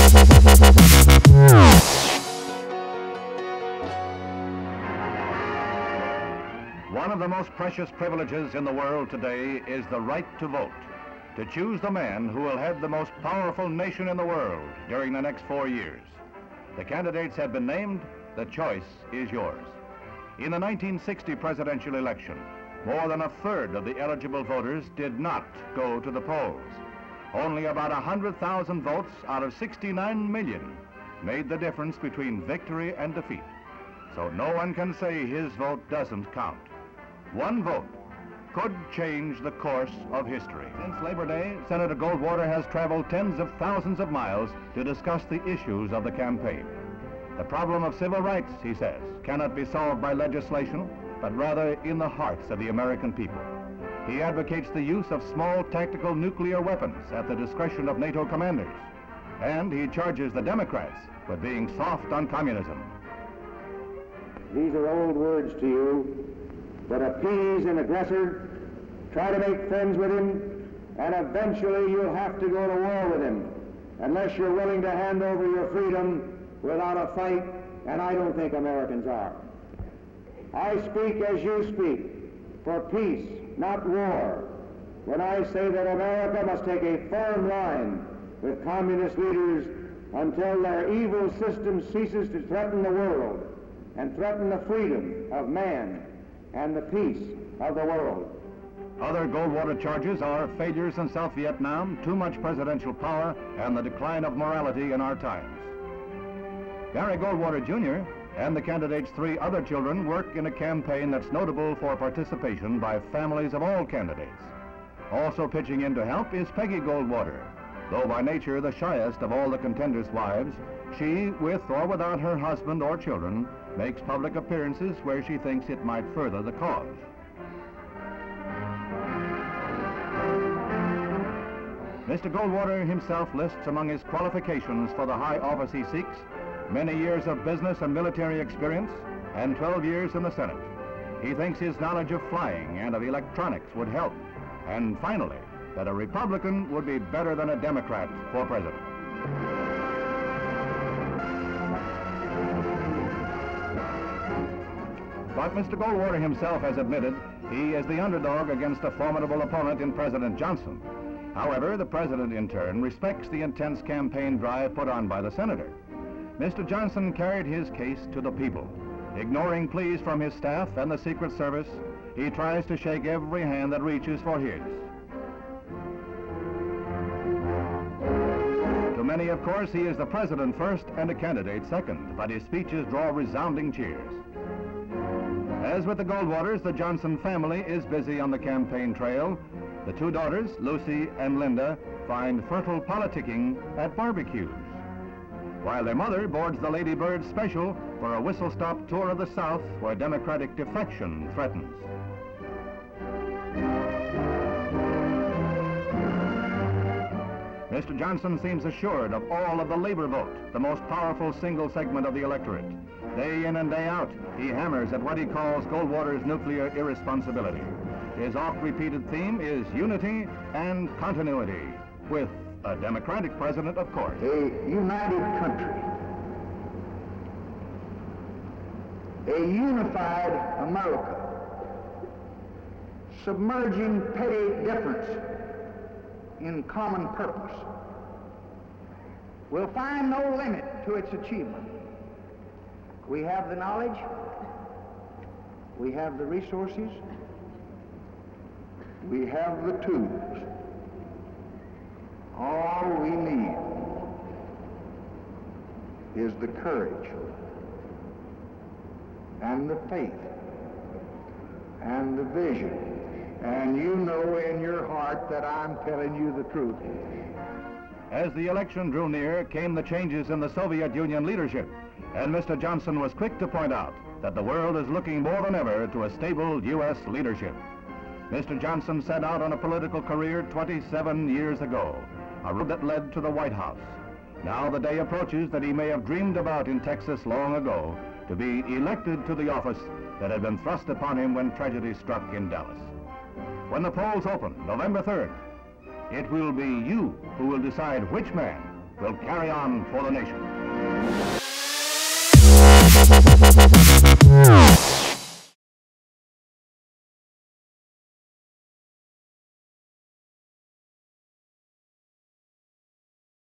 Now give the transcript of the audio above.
One of the most precious privileges in the world today is the right to vote, to choose the man who will head the most powerful nation in the world during the next 4 years. The candidates have been named. The choice is yours. In the 1960 presidential election, more than a third of the eligible voters did not go to the polls. Only about 100,000 votes out of 69 million made the difference between victory and defeat. So no one can say his vote doesn't count. One vote could change the course of history. Since Labor Day, Senator Goldwater has traveled tens of thousands of miles to discuss the issues of the campaign. The problem of civil rights, he says, cannot be solved by legislation, but rather in the hearts of the American people. He advocates the use of small tactical nuclear weapons at the discretion of NATO commanders. And he charges the Democrats with being soft on communism. These are old words to you, but appease an aggressor, try to make friends with him, and eventually you'll have to go to war with him, unless you're willing to hand over your freedom without a fight, and I don't think Americans are. I speak as you speak, for peace, not war, when I say that America must take a firm line with communist leaders until their evil system ceases to threaten the world and threaten the freedom of man and the peace of the world. Other Goldwater charges are failures in South Vietnam, too much presidential power, and the decline of morality in our times. Barry Goldwater Jr. and the candidate's 3 other children work in a campaign that's notable for participation by families of all candidates. Also pitching in to help is Peggy Goldwater. Though by nature the shyest of all the contenders' wives, she, with or without her husband or children, makes public appearances where she thinks it might further the cause. Mr. Goldwater himself lists among his qualifications for the high office he seeks many years of business and military experience and 12 years in the Senate. He thinks his knowledge of flying and of electronics would help. And finally, that a Republican would be better than a Democrat for president. But Mr. Goldwater himself has admitted he is the underdog against a formidable opponent in President Johnson. However, the president in turn respects the intense campaign drive put on by the senator. Mr. Johnson carried his case to the people. Ignoring pleas from his staff and the Secret Service, he tries to shake every hand that reaches for his. To many, of course, he is the president first and a candidate second, but his speeches draw resounding cheers. As with the Goldwaters, the Johnson family is busy on the campaign trail. The 2 daughters, Lucy and Linda, find fertile politicking at barbecues, while their mother boards the Lady Bird Special for a whistle-stop tour of the South where Democratic defection threatens. Mr. Johnson seems assured of all of the labor vote, the most powerful single segment of the electorate. Day in and day out, he hammers at what he calls Goldwater's nuclear irresponsibility. His oft-repeated theme is unity and continuity, with a Democratic president, of course. A united country, a unified America, submerging petty difference in common purpose, will find no limit to its achievement. We have the knowledge, we have the resources, we have the tools. All we need is the courage and the faith and the vision. And you know in your heart that I'm telling you the truth. As the election drew near, came the changes in the Soviet Union leadership, and Mr. Johnson was quick to point out that the world is looking more than ever to a stable U.S. leadership. Mr. Johnson set out on a political career 27 years ago, a road that led to the White House. Now the day approaches that he may have dreamed about in Texas long ago, to be elected to the office that had been thrust upon him when tragedy struck in Dallas. When the polls open, November 3rd, it will be you who will decide which man will carry on for the nation.